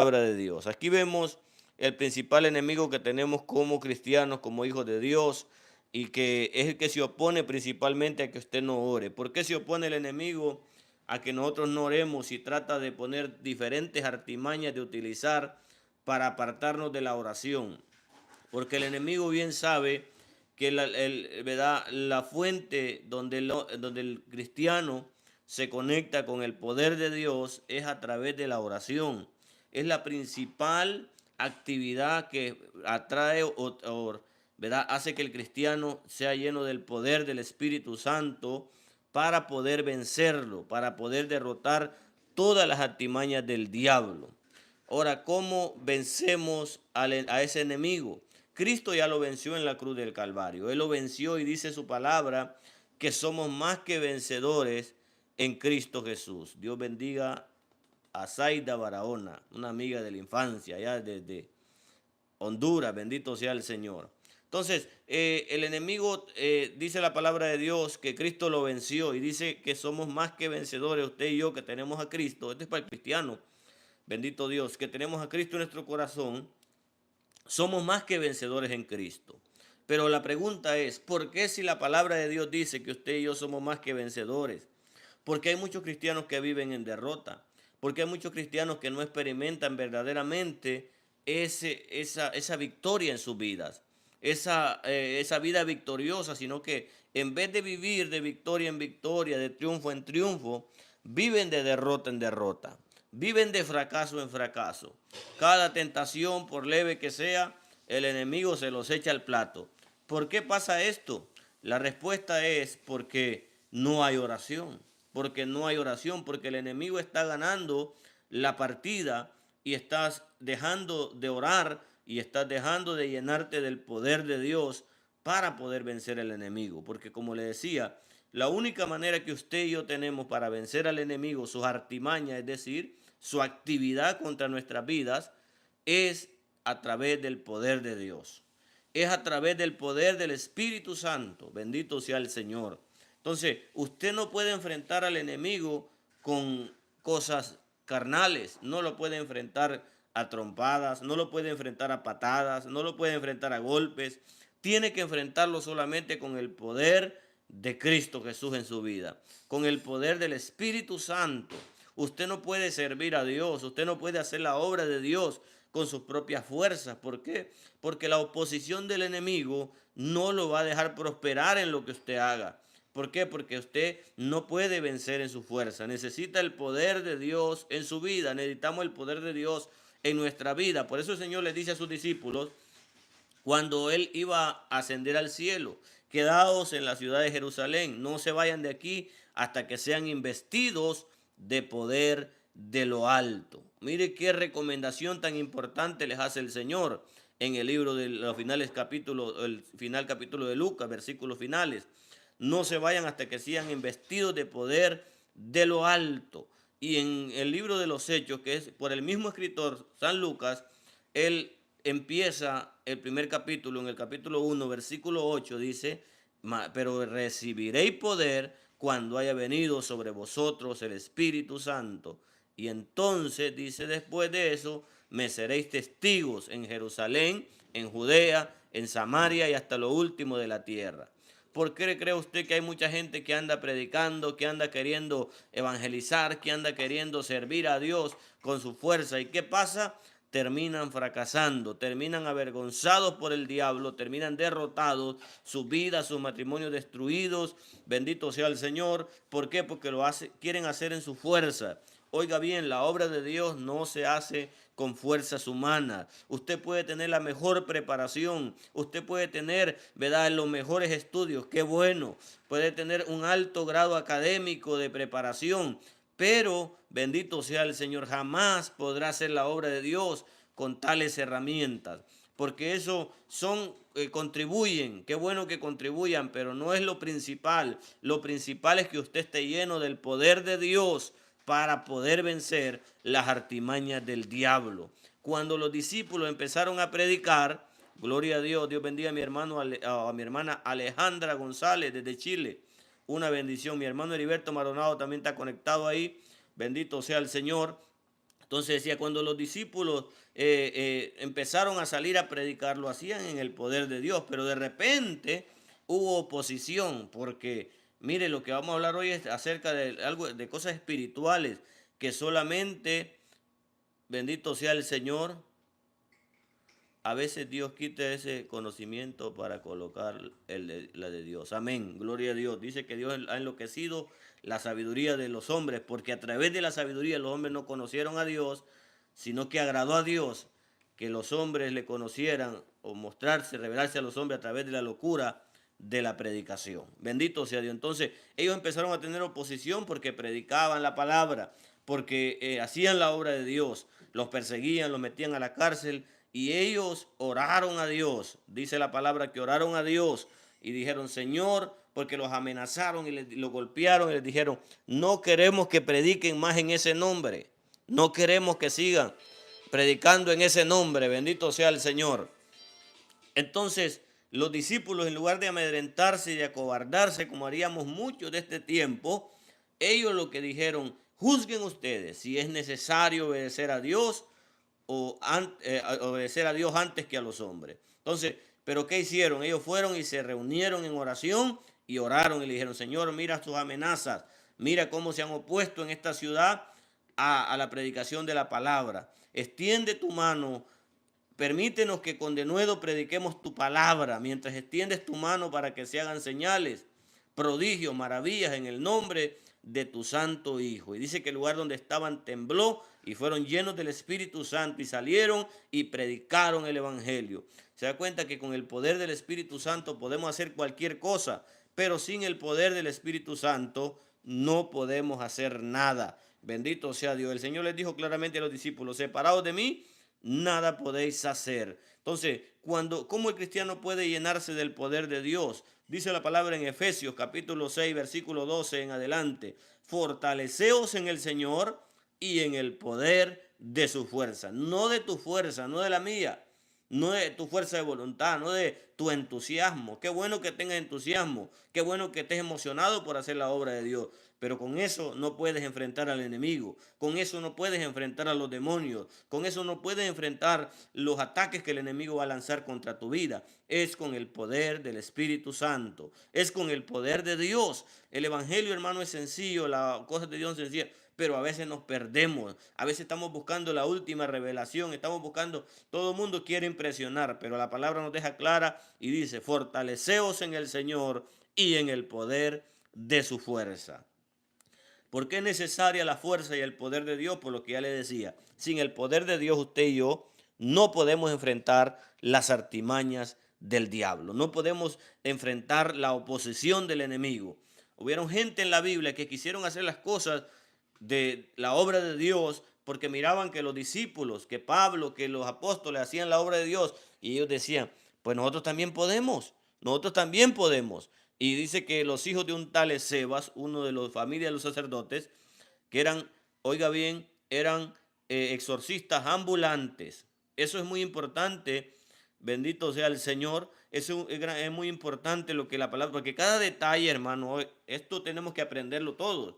palabra de Dios. Aquí vemos el principal enemigo que tenemos como cristianos, como hijos de Dios, y que es el que se opone principalmente a que usted no ore. ¿Por qué se opone el enemigo a que nosotros no oremos y trata de poner diferentes artimañas de utilizar para apartarnos de la oración? Porque el enemigo bien sabe que ¿verdad? La fuente donde el cristiano se conecta con el poder de Dios es a través de la oración. Es la principal actividad que atrae ¿verdad? Hace que el cristiano sea lleno del poder del Espíritu Santo para poder vencerlo, para poder derrotar todas las artimañas del diablo. Ahora, ¿cómo vencemos a ese enemigo? Cristo ya lo venció en la cruz del Calvario. Él lo venció y dice su palabra que somos más que vencedores en Cristo Jesús. Dios bendiga a Zaida Barahona, una amiga de la infancia, allá desde Honduras, bendito sea el Señor. Entonces, el enemigo, dice la palabra de Dios, que Cristo lo venció y dice que somos más que vencedores, usted y yo que tenemos a Cristo. Este es para el cristiano. Bendito Dios, que tenemos a Cristo en nuestro corazón, somos más que vencedores en Cristo. Pero la pregunta es, ¿por qué si la palabra de Dios dice que usted y yo somos más que vencedores? Porque hay muchos cristianos que viven en derrota, porque hay muchos cristianos que no experimentan verdaderamente esa victoria en sus vidas, esa vida victoriosa, sino que en vez de vivir de victoria en victoria, de triunfo en triunfo, viven de derrota en derrota, viven de fracaso en fracaso. Cada tentación, por leve que sea, el enemigo se los echa al plato. ¿Por qué pasa esto? La respuesta es porque no hay oración, porque no hay oración, porque el enemigo está ganando la partida y estás dejando de orar y estás dejando de llenarte del poder de Dios para poder vencer al enemigo. Porque como le decía, la única manera que usted y yo tenemos para vencer al enemigo, sus artimañas, es decir, su actividad contra nuestras vidas, es a través del poder de Dios. Es a través del poder del Espíritu Santo. Bendito sea el Señor. Entonces, usted no puede enfrentar al enemigo con cosas carnales, no lo puede enfrentar a trompadas, no lo puede enfrentar a patadas, no lo puede enfrentar a golpes. Tiene que enfrentarlo solamente con el poder de Cristo Jesús en su vida, con el poder del Espíritu Santo. Usted no puede servir a Dios, usted no puede hacer la obra de Dios con sus propias fuerzas. ¿Por qué? Porque la oposición del enemigo no lo va a dejar prosperar en lo que usted haga. ¿Por qué? Porque usted no puede vencer en su fuerza. Necesita el poder de Dios en su vida. Necesitamos el poder de Dios en nuestra vida. Por eso el Señor le dice a sus discípulos, cuando Él iba a ascender al cielo, quedaos en la ciudad de Jerusalén, no se vayan de aquí hasta que sean investidos de poder de lo alto. Mire qué recomendación tan importante les hace el Señor en el libro de los finales capítulo, el final capítulo de Lucas, versículos finales. No se vayan hasta que sean investidos de poder de lo alto. Y en el libro de los Hechos, que es por el mismo escritor, San Lucas, él empieza el primer capítulo, en el capítulo 1, versículo 8, dice, pero recibiréis poder cuando haya venido sobre vosotros el Espíritu Santo. Y entonces, dice después de eso, me seréis testigos en Jerusalén, en Judea, en Samaria y hasta lo último de la tierra. ¿Por qué cree usted que hay mucha gente que anda predicando, que anda queriendo evangelizar, que anda queriendo servir a Dios con su fuerza? ¿Y qué pasa? Terminan fracasando, terminan avergonzados por el diablo, terminan derrotados, sus vidas, sus matrimonios destruidos. Bendito sea el Señor. ¿Por qué? Porque quieren hacer en su fuerza. Oiga bien, la obra de Dios no se hace con fuerzas humanas. Usted puede tener la mejor preparación, usted puede tener, ¿verdad?, los mejores estudios, qué bueno, puede tener un alto grado académico de preparación, pero bendito sea el Señor, jamás podrá hacer la obra de Dios con tales herramientas, porque eso contribuyen, qué bueno que contribuyan, pero no es lo principal. Lo principal es que usted esté lleno del poder de Dios para poder vencer las artimañas del diablo. Cuando los discípulos empezaron a predicar, gloria a Dios, Dios bendiga a mi hermano, a mi hermana Alejandra González desde Chile, una bendición. Mi hermano Heriberto Maronado también está conectado ahí, bendito sea el Señor. Entonces decía, cuando los discípulos empezaron a salir a predicar, lo hacían en el poder de Dios, pero de repente hubo oposición, porque mire, lo que vamos a hablar hoy es acerca de algo de cosas espirituales que solamente, bendito sea el Señor, a veces Dios quita ese conocimiento para colocar la de Dios. Amén. Gloria a Dios. Dice que Dios ha enloquecido la sabiduría de los hombres, porque a través de la sabiduría los hombres no conocieron a Dios, sino que agradó a Dios que los hombres le conocieran o mostrarse, revelarse a los hombres a través de la locura de la predicación. Bendito sea Dios. Entonces ellos empezaron a tener oposición porque predicaban la palabra, porque hacían la obra de Dios, los perseguían, los metían a la cárcel y ellos oraron a Dios. Dice la palabra que oraron a Dios y dijeron, Señor, porque los amenazaron y los golpearon y les dijeron, no queremos que prediquen más en ese nombre, no queremos que sigan predicando en ese nombre, bendito sea el Señor. Entonces, los discípulos, en lugar de amedrentarse y de acobardarse, como haríamos muchos de este tiempo, ellos lo que dijeron, juzguen ustedes si es necesario obedecer a Dios o obedecer a Dios antes que a los hombres. Entonces, ¿pero qué hicieron? Ellos fueron y se reunieron en oración y oraron y le dijeron, Señor, mira tus amenazas, mira cómo se han opuesto en esta ciudad a la predicación de la palabra. Extiende tu mano. Permítenos que con denuedo prediquemos tu palabra, mientras extiendes tu mano para que se hagan señales, prodigios, maravillas en el nombre de tu santo Hijo. Y dice que el lugar donde estaban tembló y fueron llenos del Espíritu Santo y salieron y predicaron el Evangelio. Se da cuenta que con el poder del Espíritu Santo podemos hacer cualquier cosa, pero sin el poder del Espíritu Santo no podemos hacer nada. Bendito sea Dios. El Señor les dijo claramente a los discípulos, separados de mí, nada podéis hacer. Entonces, ¿cómo el cristiano puede llenarse del poder de Dios? Dice la palabra en Efesios capítulo 6, versículo 12 en adelante. Fortaleceos en el Señor y en el poder de su fuerza. No de tu fuerza, no de la mía, no de tu fuerza de voluntad, no de tu entusiasmo. Qué bueno que tengas entusiasmo, qué bueno que estés emocionado por hacer la obra de Dios. Pero con eso no puedes enfrentar al enemigo, con eso no puedes enfrentar a los demonios, con eso no puedes enfrentar los ataques que el enemigo va a lanzar contra tu vida. Es con el poder del Espíritu Santo, es con el poder de Dios. El Evangelio, hermano, es sencillo, las cosas de Dios son sencillas, pero a veces nos perdemos, a veces estamos buscando la última revelación, estamos buscando, todo el mundo quiere impresionar, pero la palabra nos deja clara y dice, fortaleceos en el Señor y en el poder de su fuerza. ¿Por qué es necesaria la fuerza y el poder de Dios? Por lo que ya le decía, sin el poder de Dios usted y yo no podemos enfrentar las artimañas del diablo, no podemos enfrentar la oposición del enemigo. Hubieron gente en la Biblia que quisieron hacer las cosas de la obra de Dios porque miraban que los discípulos, que Pablo, que los apóstoles hacían la obra de Dios y ellos decían, pues nosotros también podemos, nosotros también podemos. Y dice que los hijos de un tal Escevas, uno de los familias de los sacerdotes, que eran, oiga bien, eran exorcistas ambulantes. Eso es muy importante, bendito sea el Señor. Eso es muy importante lo que la palabra, porque cada detalle, hermano, esto tenemos que aprenderlo todos.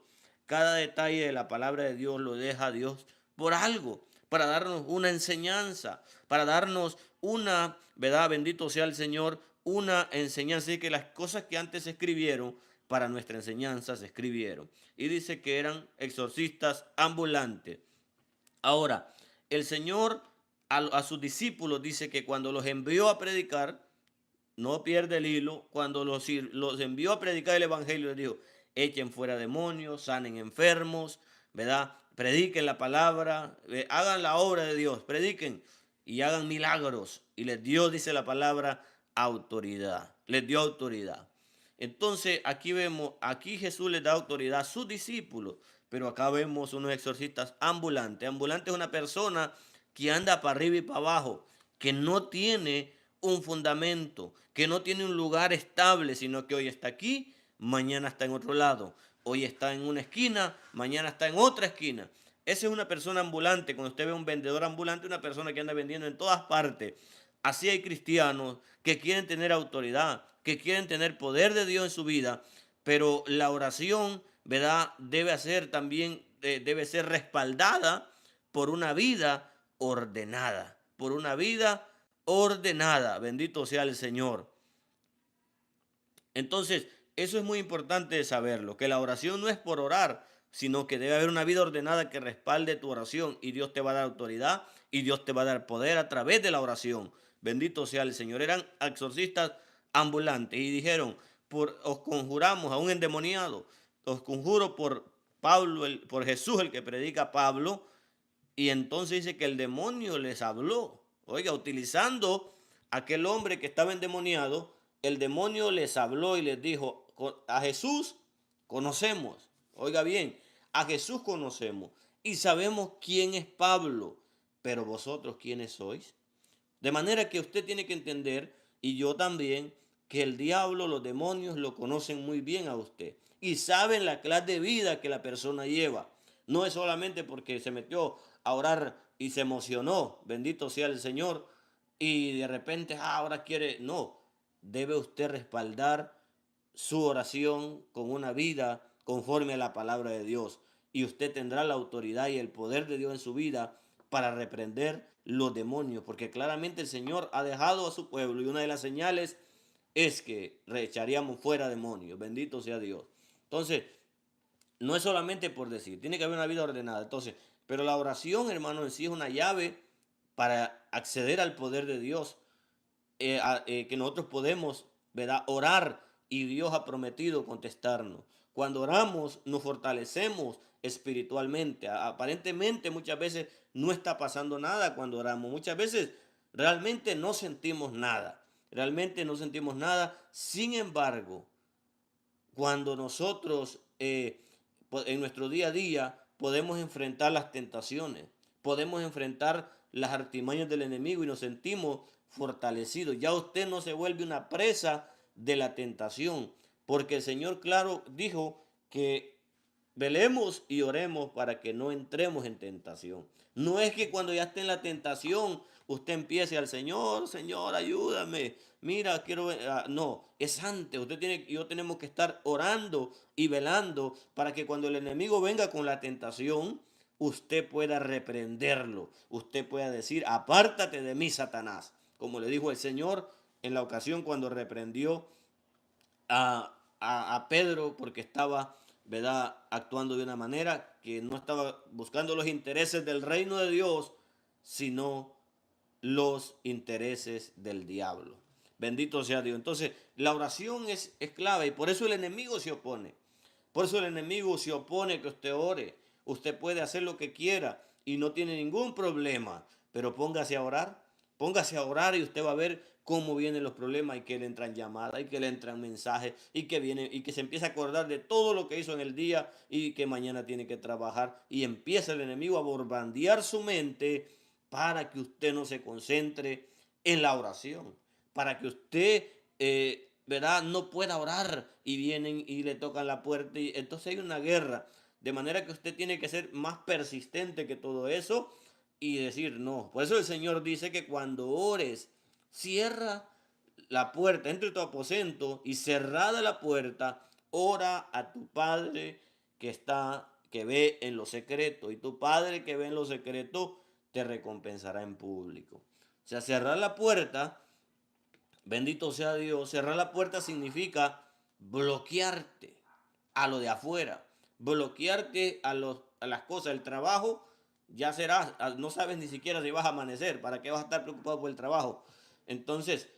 Cada detalle de la palabra de Dios lo deja Dios por algo, para darnos una enseñanza, para darnos una, ¿verdad? Bendito sea el Señor, una enseñanza. Y que las cosas que antes se escribieron para nuestra enseñanza se escribieron. Y dice que eran exorcistas ambulantes. Ahora, el Señor a sus discípulos dice que cuando los envió a predicar, no pierde el hilo, cuando los envió a predicar el Evangelio, les dijo, echen fuera demonios, sanen enfermos, ¿verdad? Prediquen la palabra, hagan la obra de Dios, prediquen y hagan milagros. Y les dio, dice la palabra, autoridad, les dio autoridad. Entonces aquí Jesús les da autoridad a sus discípulos, pero acá vemos unos exorcistas ambulantes. Ambulante es una persona que anda para arriba y para abajo, que no tiene un fundamento, que no tiene un lugar estable, sino que hoy está aquí, mañana está en otro lado. Hoy está en una esquina, mañana está en otra esquina. Esa es una persona ambulante. Cuando usted ve un vendedor ambulante, una persona que anda vendiendo en todas partes. Así hay cristianos que quieren tener autoridad, que quieren tener poder de Dios en su vida, pero la oración, ¿verdad? Debe ser respaldada por una vida ordenada, por una vida ordenada. Bendito sea el Señor. Entonces, eso es muy importante de saberlo, que la oración no es por orar, sino que debe haber una vida ordenada que respalde tu oración y Dios te va a dar autoridad y Dios te va a dar poder a través de la oración. Bendito sea el Señor. Eran exorcistas ambulantes y dijeron, os conjuramos a un endemoniado, os conjuro por Pablo, por Jesús, el que predica Pablo, y entonces dice que el demonio les habló. Oiga, utilizando aquel hombre que estaba endemoniado, el demonio les habló y les dijo, a Jesús conocemos. Oiga bien, a Jesús conocemos y sabemos quién es Pablo, pero vosotros quiénes sois. De manera que usted tiene que entender, y yo también, que el diablo, los demonios lo conocen muy bien a usted y saben la clase de vida que la persona lleva. No es solamente porque se metió a orar y se emocionó, bendito sea el Señor, y de repente ahora quiere, no, debe usted respaldar su oración con una vida conforme a la palabra de Dios. Y usted tendrá la autoridad y el poder de Dios en su vida para reprender los demonios, porque claramente el Señor ha dejado a su pueblo y una de las señales es que echaríamos fuera demonios. Bendito sea Dios. Entonces, no es solamente por decir, tiene que haber una vida ordenada. Entonces, pero la oración, hermano, en sí es una llave para acceder al poder de Dios, que nosotros podemos, ¿verdad?, orar y Dios ha prometido contestarnos. Cuando oramos nos fortalecemos espiritualmente. Aparentemente muchas veces no está pasando nada cuando oramos. Muchas veces realmente no sentimos nada. Realmente no sentimos nada. Sin embargo, cuando nosotros en nuestro día a día podemos enfrentar las tentaciones, podemos enfrentar las artimañas del enemigo y nos sentimos fortalecidos. Ya usted no se vuelve una presa de la tentación, porque el Señor, claro, dijo que velemos y oremos para que no entremos en tentación. No es que cuando ya esté en la tentación usted empiece al Señor, Señor, ayúdame. Mira, quiero ver. No, es antes. Usted tiene y yo tenemos que estar orando y velando para que cuando el enemigo venga con la tentación, usted pueda reprenderlo. Usted pueda decir, apártate de mí, Satanás. Como le dijo el Señor en la ocasión cuando reprendió a Pedro porque estaba, ¿verdad?, actuando de una manera que no estaba buscando los intereses del reino de Dios, sino los intereses del diablo. Bendito sea Dios. Entonces, la oración es clave y por eso el enemigo se opone. Por eso el enemigo se opone que usted ore. Usted puede hacer lo que quiera y no tiene ningún problema, pero póngase a orar y usted va a ver cómo vienen los problemas y que le entran llamadas y que le entran mensajes y que viene y que se empieza a acordar de todo lo que hizo en el día y que mañana tiene que trabajar y empieza el enemigo a bombardear su mente para que usted no se concentre en la oración, para que usted, ¿verdad?, no pueda orar y vienen y le tocan la puerta y entonces hay una guerra. De manera que usted tiene que ser más persistente que todo eso y decir no. Por eso el Señor dice que cuando ores, cierra la puerta, entre tu aposento y cerrada la puerta, ora a tu Padre que ve en lo secreto. Y tu Padre que ve en lo secreto te recompensará en público. O sea, cerrar la puerta, bendito sea Dios, cerrar la puerta significa bloquearte a lo de afuera, bloquearte a las cosas, el trabajo, ya será, no sabes ni siquiera si vas a amanecer, ¿para qué vas a estar preocupado por el trabajo? Entonces,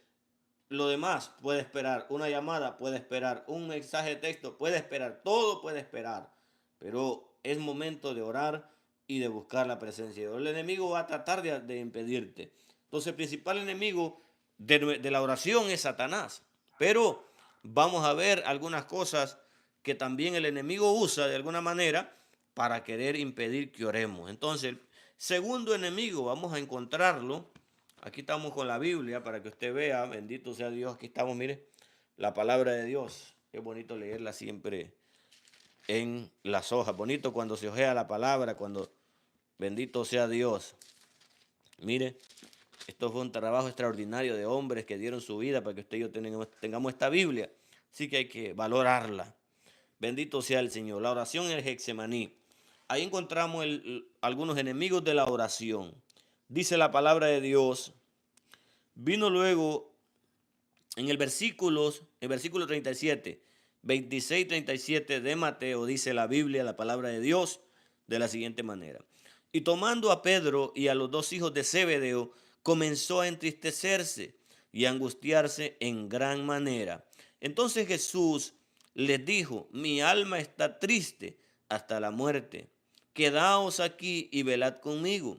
lo demás puede esperar, una llamada puede esperar, un mensaje de texto puede esperar, todo puede esperar, pero es momento de orar y de buscar la presencia de Dios. El enemigo va a tratar de impedirte. Entonces, el principal enemigo de la oración es Satanás, pero vamos a ver algunas cosas que también el enemigo usa de alguna manera para querer impedir que oremos. Entonces, el segundo enemigo, vamos a encontrarlo. Aquí estamos con la Biblia para que usted vea, bendito sea Dios, aquí estamos, mire, la palabra de Dios. Es bonito leerla siempre en las hojas, bonito cuando se ojea la palabra, cuando bendito sea Dios. Mire, esto fue un trabajo extraordinario de hombres que dieron su vida para que usted y yo tengamos esta Biblia. Así que hay que valorarla. Bendito sea el Señor. La oración en el Getsemaní. ahí encontramos algunos enemigos de la oración. Dice la palabra de Dios, vino luego en el versículo 37, 26, 37 de Mateo, dice la Biblia, la palabra de Dios, de la siguiente manera. Y tomando a Pedro y a los dos hijos de Zebedeo, comenzó a entristecerse y a angustiarse en gran manera. Entonces Jesús les dijo, mi alma está triste hasta la muerte. Quedaos aquí y velad conmigo.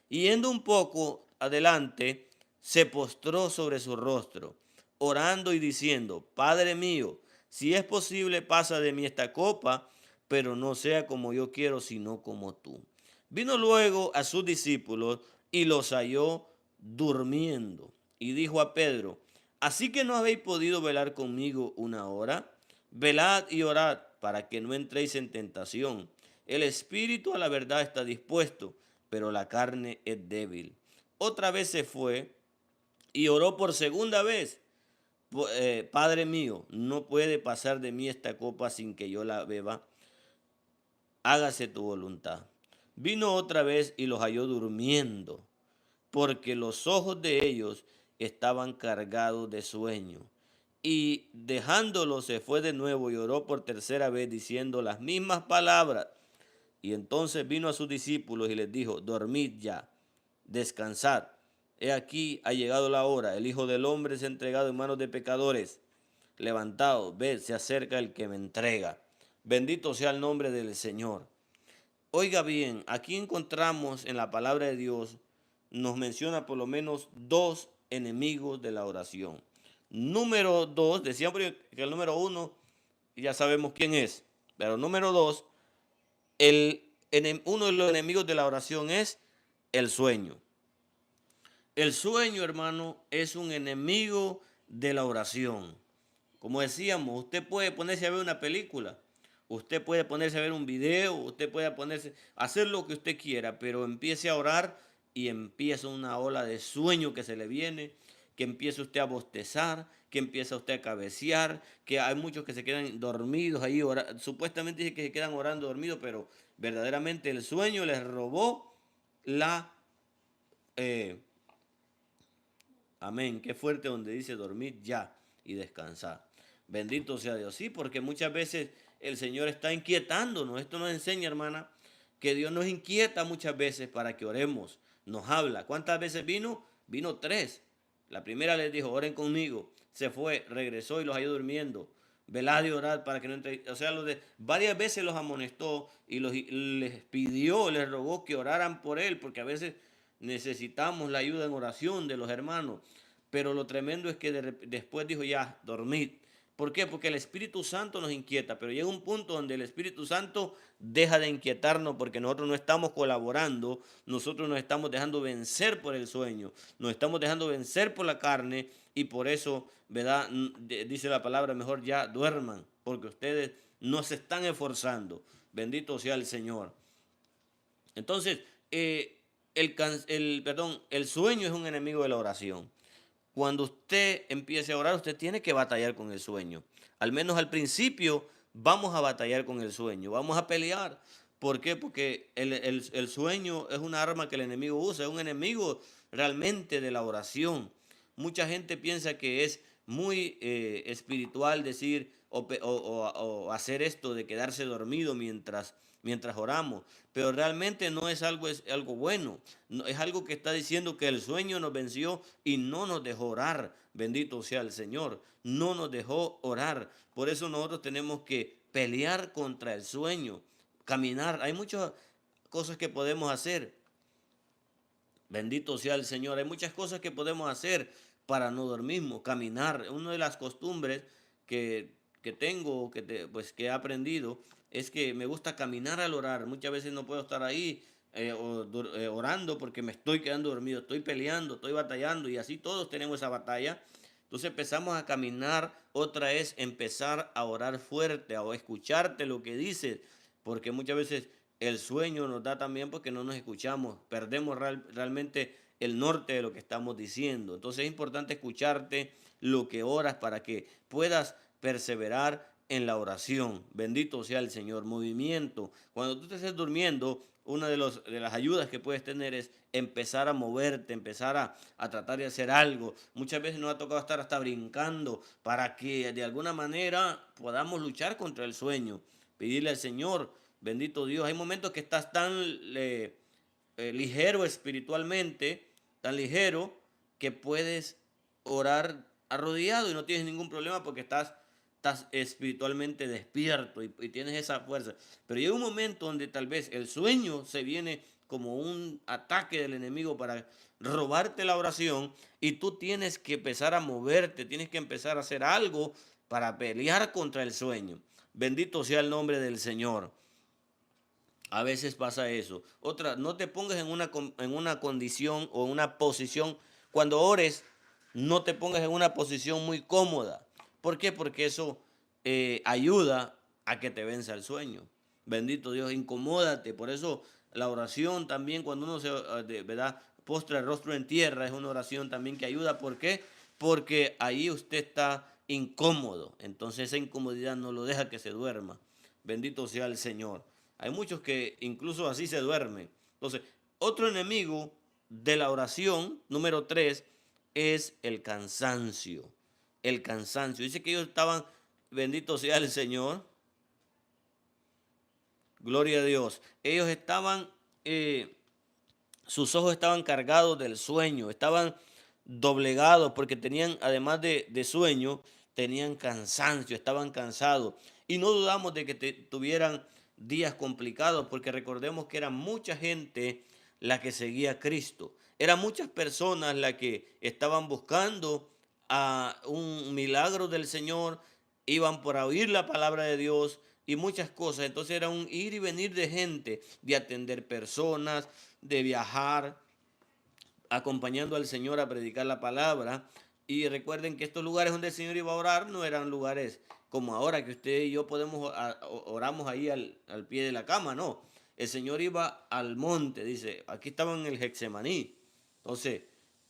Y yendo un poco adelante, se postró sobre su rostro, orando y diciendo, Padre mío, si es posible, pasa de mí esta copa, pero no sea como yo quiero, sino como tú. Vino luego a sus discípulos y los halló durmiendo. Y dijo a Pedro, ¿así que no habéis podido velar conmigo una hora? Velad y orad para que no entréis en tentación. El espíritu a la verdad está dispuesto, pero la carne es débil. Otra vez se fue y oró por segunda vez. Padre mío, no puede pasar de mí esta copa sin que yo la beba. Hágase tu voluntad. Vino otra vez y los halló durmiendo, porque los ojos de ellos estaban cargados de sueño. Y dejándolo se fue de nuevo y oró por tercera vez diciendo las mismas palabras. Y entonces vino a sus discípulos y les dijo, dormid ya, descansad. He aquí ha llegado la hora, el Hijo del Hombre es entregado en manos de pecadores. Levantaos, ved, se acerca el que me entrega. Bendito sea el nombre del Señor. Oiga bien, aquí encontramos en la palabra de Dios, nos menciona por lo menos dos enemigos de la oración. Número dos, decíamos que el número uno, ya sabemos quién es, pero número dos, uno de los enemigos de la oración es el sueño. El sueño, hermano, es un enemigo de la oración. Como decíamos, usted puede ponerse a ver una película, usted puede ponerse a ver un video, usted puede ponerse a hacer lo que usted quiera, pero empiece a orar y empieza una ola de sueño que se le viene, que empieza usted a bostezar, que empieza usted a cabecear, que hay muchos que se quedan dormidos ahí, supuestamente dice que se quedan orando dormidos, pero verdaderamente el sueño les robó la... eh, amén, qué fuerte donde dice dormir ya y descansar. Bendito sea Dios. Sí, porque muchas veces el Señor está inquietándonos. Esto nos enseña, hermana, que Dios nos inquieta muchas veces para que oremos. Nos habla. ¿Cuántas veces vino? Vino tres. La primera les dijo, oren conmigo. Se fue, regresó y los halló durmiendo. Velad y orad para que no entre. O sea, varias veces los amonestó y les pidió, les rogó que oraran por él, porque a veces necesitamos la ayuda en oración de los hermanos. Pero lo tremendo es que después dijo ya, dormid. ¿Por qué? Porque el Espíritu Santo nos inquieta, pero llega un punto donde el Espíritu Santo deja de inquietarnos porque nosotros no estamos colaborando, nosotros nos estamos dejando vencer por el sueño, nos estamos dejando vencer por la carne y por eso, ¿verdad? Dice la palabra, mejor ya duerman, porque ustedes no se están esforzando. Bendito sea el Señor. Entonces, el sueño es un enemigo de la oración. Cuando usted empiece a orar, usted tiene que batallar con el sueño. Al menos al principio vamos a batallar con el sueño, vamos a pelear. ¿Por qué? Porque el sueño es una arma que el enemigo usa, es un enemigo realmente de la oración. Mucha gente piensa que es muy espiritual decir o hacer esto de quedarse dormido mientras oramos, pero realmente no es algo bueno, no, es algo que está diciendo que el sueño nos venció y no nos dejó orar. Bendito sea el Señor, no nos dejó orar. Por eso nosotros tenemos que pelear contra el sueño, caminar. Hay muchas cosas que podemos hacer. Bendito sea el Señor. Hay muchas cosas que podemos hacer para no dormirnos, caminar. Una de las costumbres que tengo, pues, que he aprendido, es que me gusta caminar al orar. Muchas veces no puedo estar ahí orando porque me estoy quedando dormido, estoy peleando, estoy batallando y así todos tenemos esa batalla. Entonces empezamos a caminar, otra es empezar a orar fuerte, a escucharte lo que dices, porque muchas veces el sueño nos da también porque no nos escuchamos, perdemos realmente el norte de lo que estamos diciendo. Entonces es importante escucharte lo que oras para que puedas perseverar en la oración. Bendito sea el Señor. Movimiento. Cuando tú te estés durmiendo, una de las ayudas que puedes tener es empezar a moverte, empezar a tratar de hacer algo. Muchas veces nos ha tocado estar hasta brincando para que de alguna manera podamos luchar contra el sueño. Pedirle al Señor, bendito Dios. Hay momentos que estás tan ligero espiritualmente, tan ligero que puedes orar arrodillado y no tienes ningún problema porque estás espiritualmente despierto y tienes esa fuerza. Pero llega un momento donde tal vez el sueño se viene como un ataque del enemigo para robarte la oración y tú tienes que empezar a moverte, tienes que empezar a hacer algo para pelear contra el sueño. Bendito sea el nombre del Señor. A veces pasa eso. Otra, no te pongas en una condición o en una posición, cuando ores, no te pongas en una posición muy cómoda. ¿Por qué? Porque eso ayuda a que te venza el sueño. Bendito Dios, incomódate. Por eso la oración también, cuando uno ¿verdad? Postra el rostro en tierra, es una oración también que ayuda. ¿Por qué? Porque ahí usted está incómodo. Entonces esa incomodidad no lo deja que se duerma. Bendito sea el Señor. Hay muchos que incluso así se duermen. Entonces, otro enemigo de la oración, número 3, es el cansancio. El cansancio. Dice que ellos estaban, bendito sea el Señor, gloria a Dios. Ellos estaban, sus ojos estaban cargados del sueño, estaban doblegados porque tenían, además de sueño, tenían cansancio, estaban cansados. Y no dudamos de que tuvieran días complicados, porque recordemos que era mucha gente la que seguía a Cristo. Eran muchas personas las que estaban buscando a un milagro del Señor, iban por oír la palabra de Dios y muchas cosas. Entonces era un ir y venir de gente, de atender personas, de viajar, acompañando al Señor a predicar la palabra. Y recuerden que estos lugares donde el Señor iba a orar no eran lugares como ahora que usted y yo podemos oramos ahí al pie de la cama, no. El Señor iba al monte, dice, aquí estaban en el Getsemaní. Entonces,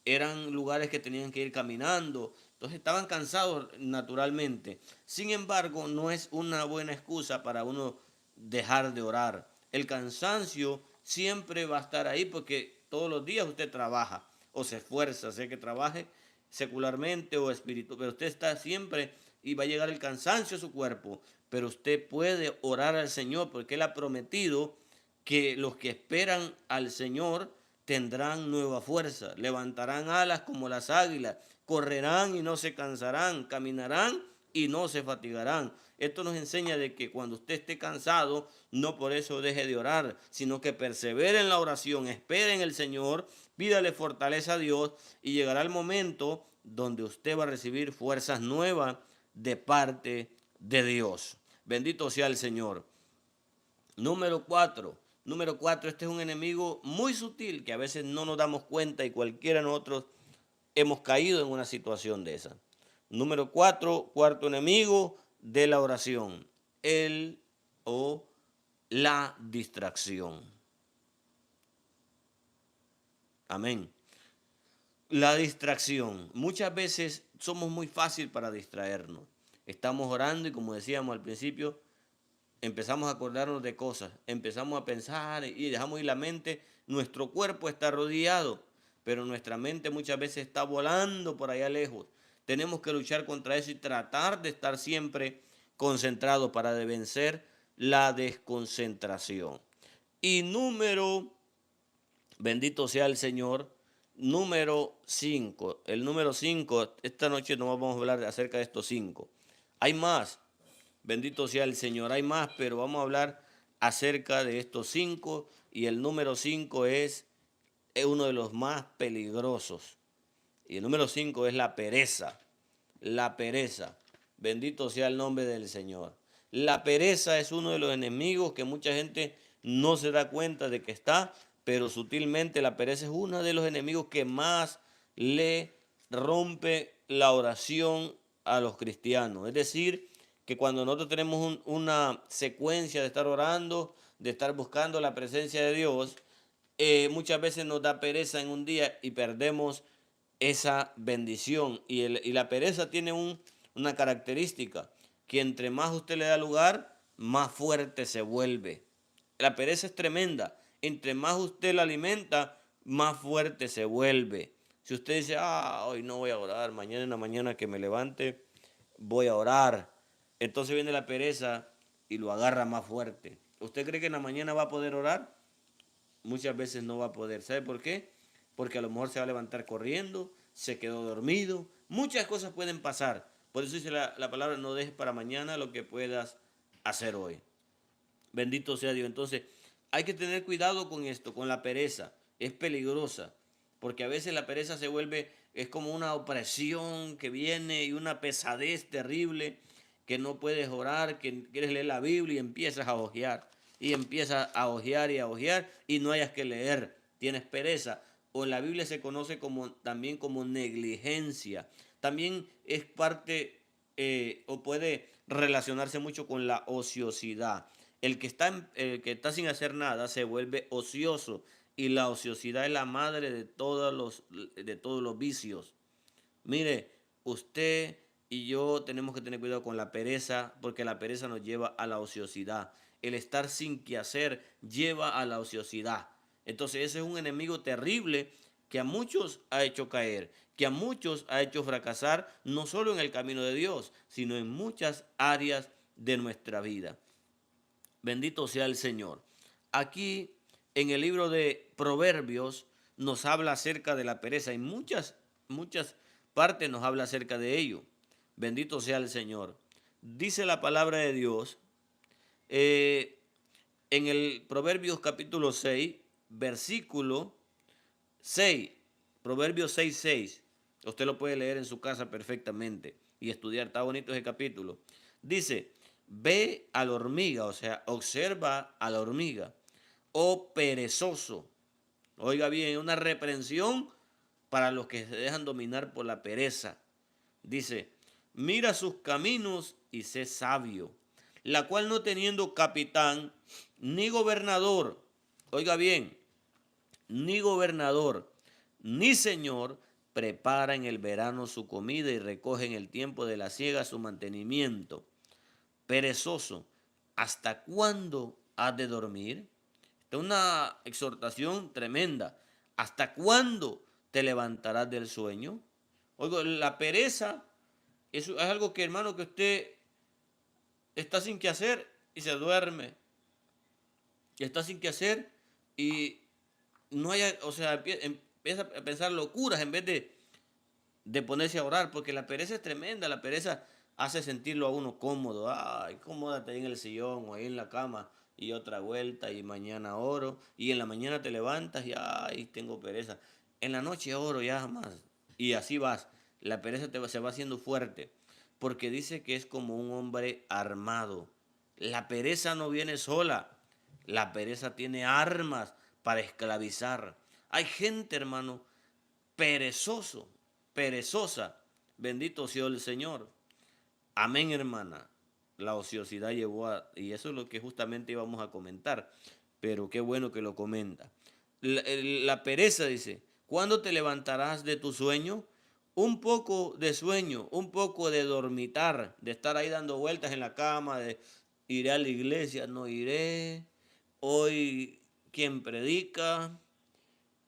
eran lugares que tenían que ir caminando. Entonces, estaban cansados naturalmente. Sin embargo, no es una buena excusa para uno dejar de orar. El cansancio siempre va a estar ahí porque todos los días usted trabaja o se esfuerza, sea que trabaje secularmente o espiritual, pero usted está siempre y va a llegar el cansancio a su cuerpo, pero usted puede orar al Señor porque Él ha prometido que los que esperan al Señor tendrán nueva fuerza, levantarán alas como las águilas, correrán y no se cansarán, caminarán y no se fatigarán. Esto nos enseña de que cuando usted esté cansado, no por eso deje de orar, sino que persevere en la oración, espere en el Señor, pídale fortaleza a Dios y llegará el momento donde usted va a recibir fuerzas nuevas de parte de Dios. Bendito sea el Señor. Número 4. Número 4, este es un enemigo muy sutil que a veces no nos damos cuenta y cualquiera de nosotros hemos caído en una situación de esa. Número 4, cuarto enemigo de la oración, el o la distracción. Amén. La distracción. Muchas veces somos muy fácil para distraernos. Estamos orando y como decíamos al principio, empezamos a acordarnos de cosas, empezamos a pensar y dejamos ir la mente. Nuestro cuerpo está rodeado, pero nuestra mente muchas veces está volando por allá lejos. Tenemos que luchar contra eso y tratar de estar siempre concentrados para vencer la desconcentración. Y bendito sea el Señor, número 5. El número 5, esta noche no vamos a hablar acerca de estos 5. Hay más, bendito sea el Señor, hay más, pero vamos a hablar acerca de estos 5. Y el número 5 es uno de los más peligrosos. Y el número 5 es la pereza. La pereza. Bendito sea el nombre del Señor. La pereza es uno de los enemigos que mucha gente no se da cuenta de que está, pero sutilmente la pereza es uno de los enemigos que más le rompe la oración a los cristianos. Es decir, que cuando nosotros tenemos una secuencia de estar orando, de estar buscando la presencia de Dios, muchas veces nos da pereza en un día y perdemos esa bendición. Y la pereza tiene una característica, que entre más usted le da lugar, más fuerte se vuelve. La pereza es tremenda. Entre más usted la alimenta, más fuerte se vuelve. Si usted dice, hoy no voy a orar, mañana en la mañana que me levante, voy a orar. Entonces viene la pereza y lo agarra más fuerte. ¿Usted cree que en la mañana va a poder orar? Muchas veces no va a poder. ¿Sabe por qué? Porque a lo mejor se va a levantar corriendo, se quedó dormido. Muchas cosas pueden pasar. Por eso dice la palabra, no dejes para mañana lo que puedas hacer hoy. Bendito sea Dios. Entonces, hay que tener cuidado con esto, con la pereza. Es peligrosa, porque a veces la pereza se vuelve, es como una opresión que viene y una pesadez terrible, que no puedes orar, que quieres leer la Biblia y empiezas a ojear. Y empiezas a ojear y a ojear y no hayas que leer. Tienes pereza. O la Biblia se conoce como, también como negligencia. También es parte o puede relacionarse mucho con la ociosidad. El que está sin hacer nada se vuelve ocioso y la ociosidad es la madre de todos los vicios. Mire, usted y yo tenemos que tener cuidado con la pereza porque la pereza nos lleva a la ociosidad. El estar sin que hacer lleva a la ociosidad. Entonces ese es un enemigo terrible que a muchos ha hecho caer, que a muchos ha hecho fracasar, no solo en el camino de Dios, sino en muchas áreas de nuestra vida. Bendito sea el Señor. Aquí en el libro de Proverbios nos habla acerca de la pereza. En muchas partes nos habla acerca de ello. Bendito sea el Señor. Dice la palabra de Dios eh, en el Proverbios capítulo 6, versículo 6. Proverbios 6, 6. Usted lo puede leer en su casa perfectamente y estudiar. Está bonito ese capítulo. Dice, ve a la hormiga, o sea, observa a la hormiga, oh perezoso. Oiga bien, una reprensión para los que se dejan dominar por la pereza. Dice, mira sus caminos y sé sabio, la cual no teniendo capitán ni gobernador, oiga bien, ni gobernador, ni señor, prepara en el verano su comida y recoge en el tiempo de la siega su mantenimiento. Perezoso, ¿hasta cuándo has de dormir? Esta es una exhortación tremenda. ¿Hasta cuándo te levantarás del sueño? Oigo, la pereza es algo que, hermano, que usted está sin qué hacer y se duerme. Y está sin qué hacer y no haya, o sea, empieza a pensar locuras en vez de ponerse a orar, porque la pereza es tremenda. La pereza hace sentirlo a uno cómodo. Ay, cómodate ahí en el sillón o ahí en la cama y otra vuelta y mañana oro. Y en la mañana te levantas y ay, tengo pereza. En la noche oro ya más. Y así vas. La pereza se va haciendo fuerte, porque dice que es como un hombre armado. La pereza no viene sola. La pereza tiene armas para esclavizar. Hay gente, hermano, perezoso, perezosa. Bendito sea el Señor. Amén, hermana. La ociosidad llevó y eso es lo que justamente íbamos a comentar, pero qué bueno que lo comenta. La pereza dice, ¿cuándo te levantarás de tu sueño? Un poco de sueño, un poco de dormitar, de estar ahí dando vueltas en la cama, de iré a la iglesia, no iré. Hoy, ¿quién predica?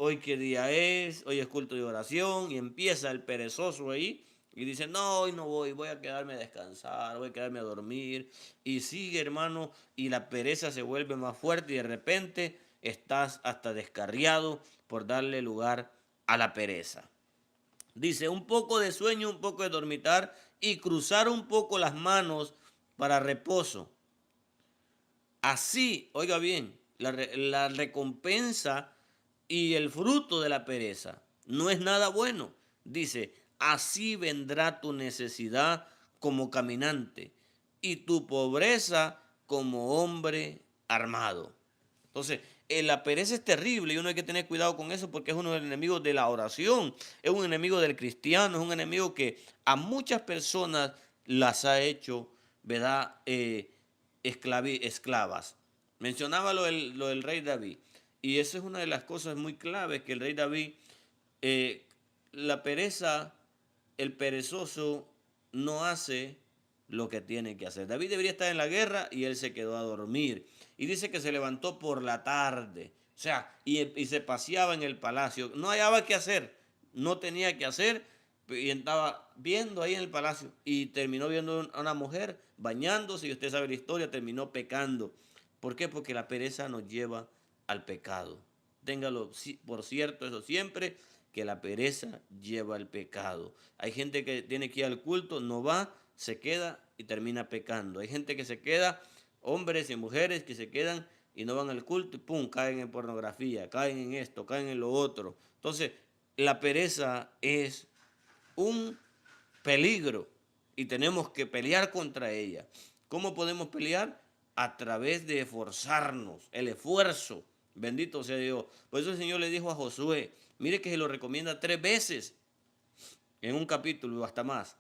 Hoy qué día es, hoy es culto de oración y empieza el perezoso ahí y dice, no, hoy no voy, voy a quedarme a descansar, voy a quedarme a dormir y sigue hermano y la pereza se vuelve más fuerte y de repente estás hasta descarriado por darle lugar a la pereza. Dice, un poco de sueño, un poco de dormitar y cruzar un poco las manos para reposo. Así, oiga bien, la recompensa y el fruto de la pereza no es nada bueno. Dice, así vendrá tu necesidad como caminante y tu pobreza como hombre armado. Entonces, la pereza es terrible y uno hay que tener cuidado con eso porque es uno de los enemigos de la oración, es un enemigo del cristiano, es un enemigo que a muchas personas las ha hecho, ¿verdad? Esclavas. Mencionaba lo del rey David y eso es una de las cosas muy claves que el rey David, eh, la pereza, el perezoso no hace lo que tiene que hacer. David debería estar en la guerra y él se quedó a dormir. Y dice que se levantó por la tarde, o sea, y se paseaba en el palacio. No hallaba qué hacer, no tenía que hacer, y estaba viendo ahí en el palacio y terminó viendo a una mujer bañándose, y usted sabe la historia, terminó pecando. ¿Por qué? Porque la pereza nos lleva al pecado. Téngalo por cierto eso siempre, que la pereza lleva al pecado. Hay gente que tiene que ir al culto, no va, se queda y termina pecando. Hay gente que se queda, hombres y mujeres que se quedan y no van al culto y pum, caen en pornografía, caen en esto, caen en lo otro. Entonces, la pereza es un peligro y tenemos que pelear contra ella. ¿Cómo podemos pelear? A través de esforzarnos, el esfuerzo. Bendito sea Dios. Por eso el Señor le dijo a Josué, mire que se lo recomienda 3 veces en un capítulo o hasta más.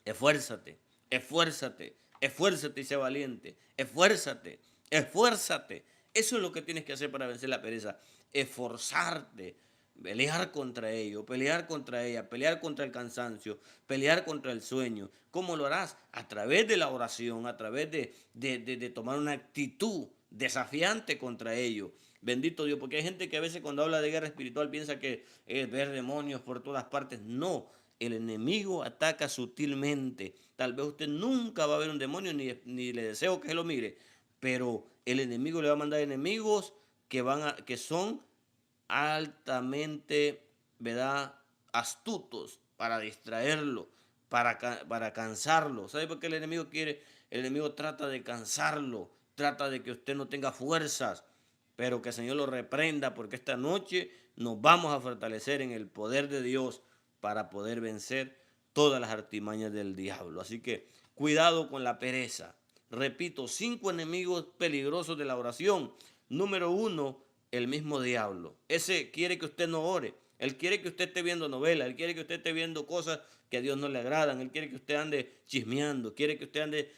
Esfuérzate, esfuérzate, esfuérzate y sé valiente. Esfuérzate, esfuérzate. Eso es lo que tienes que hacer para vencer la pereza. Esforzarte, pelear contra ello, pelear contra ella, pelear contra el cansancio, pelear contra el sueño. ¿Cómo lo harás? A través de la oración, a través de tomar una actitud desafiante contra ello. Bendito Dios, porque hay gente que a veces cuando habla de guerra espiritual piensa que es ver demonios por todas partes. No, el enemigo ataca sutilmente. Tal vez usted nunca va a ver un demonio, ni le deseo que se lo mire, pero el enemigo le va a mandar enemigos que son altamente, ¿verdad?, astutos para distraerlo, para cansarlo. ¿Sabe por qué el enemigo quiere? El enemigo trata de cansarlo, trata de que usted no tenga fuerzas, pero que el Señor lo reprenda, porque esta noche nos vamos a fortalecer en el poder de Dios para poder vencer todas las artimañas del diablo. Así que cuidado con la pereza. Repito, 5 enemigos peligrosos de la oración. Número 1, el mismo diablo. Ese quiere que usted no ore. Él quiere que usted esté viendo novelas. Él quiere que usted esté viendo cosas que a Dios no le agradan. Él quiere que usted ande chismeando. Quiere que usted ande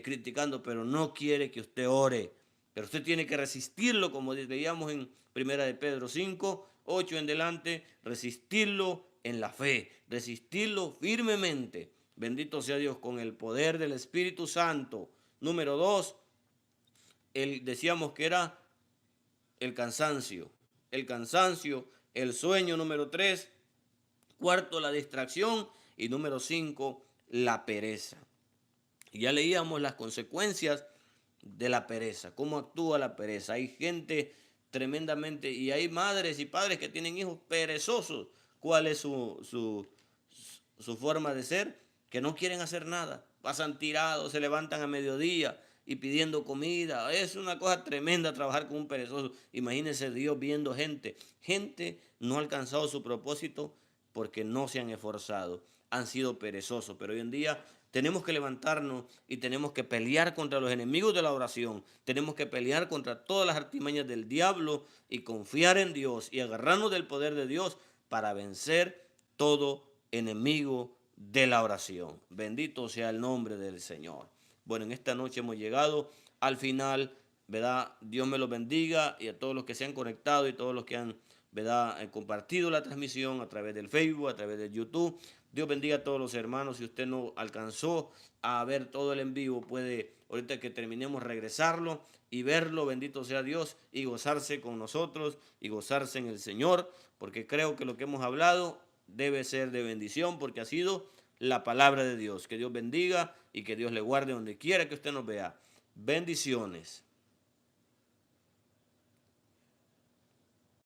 criticando, pero no quiere que usted ore. Pero usted tiene que resistirlo, como leíamos en 1 de Pedro 5, 8 en delante, resistirlo en la fe, resistirlo firmemente. Bendito sea Dios, con el poder del Espíritu Santo. Número 2, decíamos que era el cansancio, el sueño. Número 3, cuarto, la distracción. Y número 5, la pereza. Y ya leíamos las consecuencias de la pereza, cómo actúa la pereza. Hay gente tremendamente, y hay madres y padres que tienen hijos perezosos. ¿Cuál es su forma de ser? Que no quieren hacer nada, pasan tirados, se levantan a mediodía y pidiendo comida. Es una cosa tremenda trabajar con un perezoso. Imagínense Dios viendo gente no ha alcanzado su propósito porque no se han esforzado, han sido perezosos. Pero hoy en día tenemos que levantarnos y tenemos que pelear contra los enemigos de la oración. Tenemos que pelear contra todas las artimañas del diablo y confiar en Dios y agarrarnos del poder de Dios para vencer todo enemigo de la oración. Bendito sea el nombre del Señor. Bueno, en esta noche hemos llegado al final, ¿verdad? Dios me los bendiga, y a todos los que se han conectado y todos los que han, ¿verdad?, compartido la transmisión a través del Facebook, a través de YouTube. Dios bendiga a todos los hermanos. Si usted no alcanzó a ver todo el en vivo, puede, ahorita que terminemos, regresarlo y verlo. Bendito sea Dios, y gozarse con nosotros y gozarse en el Señor, porque creo que lo que hemos hablado debe ser de bendición, porque ha sido la palabra de Dios. Que Dios bendiga y que Dios le guarde donde quiera que usted nos vea. Bendiciones.